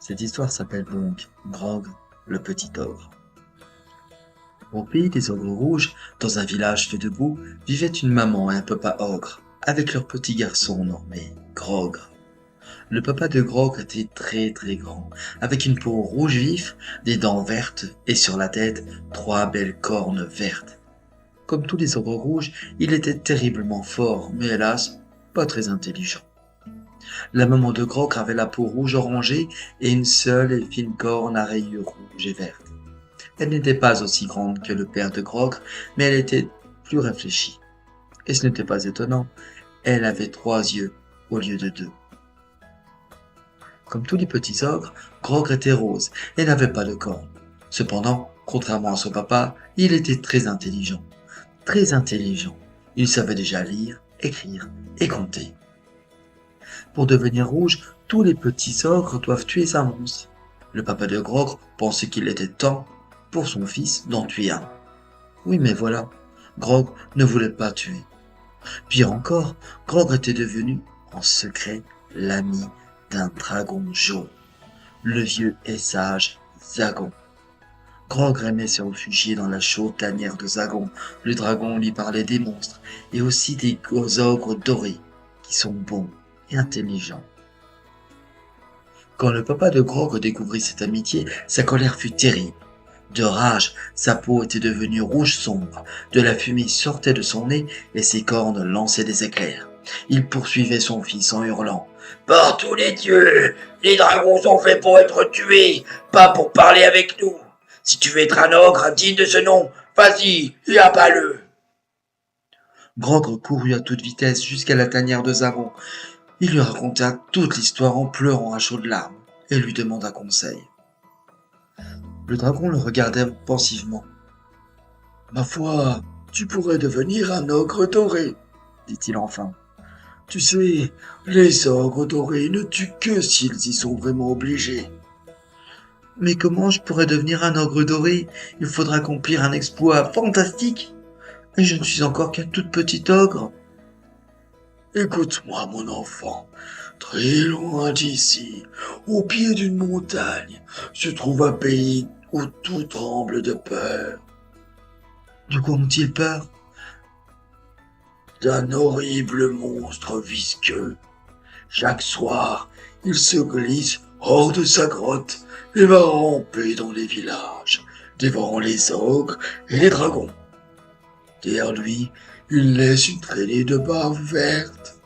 Cette histoire s'appelle donc Grog, le petit ogre. Au pays des ogres rouges, dans un village fait de boue, vivaient une maman et un papa ogre, avec leur petit garçon nommé Grog. Le papa de Grog était très très grand, avec une peau rouge vif, des dents vertes et sur la tête 3 belles cornes vertes. Comme tous les ogres rouges, il était terriblement fort, mais hélas, pas très intelligent. La maman de Grog avait la peau rouge orangée et une seule et fine corne à rayures rouges et vertes. Elle n'était pas aussi grande que le père de Grog, mais elle était plus réfléchie. Et ce n'était pas étonnant, elle avait 3 yeux au lieu de 2. Comme tous les petits ogres, Grog était rose et n'avait pas de cornes. Cependant, contrairement à son papa, il était très intelligent. Très intelligent. Il savait déjà lire, écrire et compter. Pour devenir rouge, tous les petits ogres doivent tuer un monstre. Le papa de Grog pensait qu'il était temps pour son fils d'en tuer un. Oui, mais voilà, Grog ne voulait pas tuer. Pire encore, Grog était devenu, en secret, l'ami d'un dragon jaune, le vieux et sage Zagon. Grog aimait se réfugier dans la chaude tanière de Zagon. Le dragon lui parlait des monstres et aussi des ogres dorés, qui sont bons et intelligents. Quand le papa de Grog découvrit cette amitié, sa colère fut terrible. De rage, sa peau était devenue rouge sombre, de la fumée sortait de son nez et ses cornes lançaient des éclairs. Il poursuivait son fils en hurlant. Par tous les dieux, les dragons sont faits pour être tués, pas pour parler avec nous. Si tu veux être un ogre digne de ce nom, vas-y et abats-le. Grog courut à toute vitesse jusqu'à la tanière de Zagon. Il lui raconta toute l'histoire en pleurant à chaudes larmes et lui demanda conseil. Le dragon le regardait pensivement. Ma foi, tu pourrais devenir un ogre doré, dit-il enfin. Tu sais, les ogres dorés ne tuent que s'ils y sont vraiment obligés. Mais comment je pourrais devenir un ogre doré? Il faudra accomplir un exploit fantastique. Et je ne suis encore qu'un tout petit ogre. Écoute-moi, mon enfant. Très loin d'ici, au pied d'une montagne, se trouve un pays où tout tremble de peur. De quoi ont-ils peur? D'un horrible monstre visqueux. Chaque soir, il se glisse hors de sa grotte et va ramper dans les villages, dévorant les ogres et les dragons. Derrière lui, il laisse une traînée de bave verte.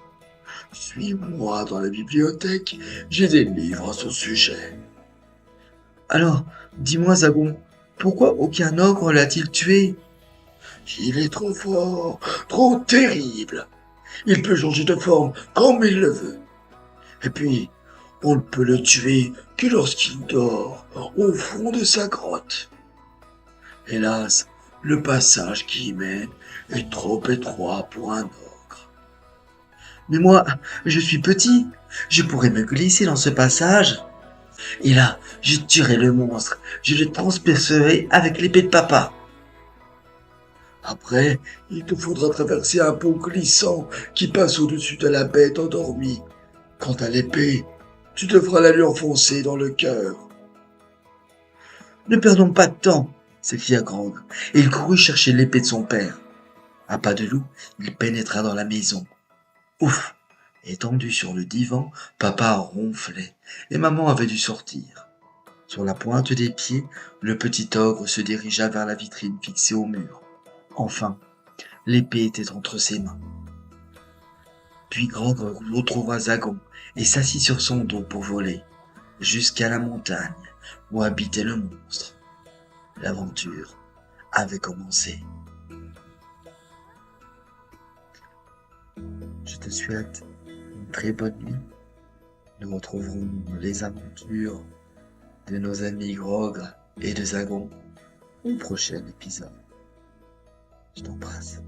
Suis-moi dans la bibliothèque, j'ai des livres à son sujet. Alors, dis-moi, Zagon, pourquoi aucun ogre l'a-t-il tué? Il est trop fort, trop terrible. Il peut changer de forme comme il le veut. Et puis, on ne peut le tuer que lorsqu'il dort au fond de sa grotte. Hélas, le passage qui y mène est trop étroit pour un ogre. Mais moi, je suis petit, je pourrais me glisser dans ce passage. Et là, je tuerai le monstre, je le transpercerai avec l'épée de papa. Après, il te faudra traverser un pont glissant qui passe au-dessus de la bête endormie. Quant à l'épée, tu devras la lui enfoncer dans le cœur. Ne perdons pas de temps, s'écria Grog, et il courut chercher l'épée de son père. À pas de loup, il pénétra dans la maison. Ouf! Étendu sur le divan, papa ronflait, et maman avait dû sortir. Sur la pointe des pieds, le petit ogre se dirigea vers la vitrine fixée au mur. Enfin, l'épée était entre ses mains. Puis Grog retrouva Zagon et s'assit sur son dos pour voler, jusqu'à la montagne où habitait le monstre. L'aventure avait commencé. Je te souhaite une très bonne nuit. Nous retrouverons les aventures de nos amis Grog et de Zagon au prochain épisode. Je t'embrasse.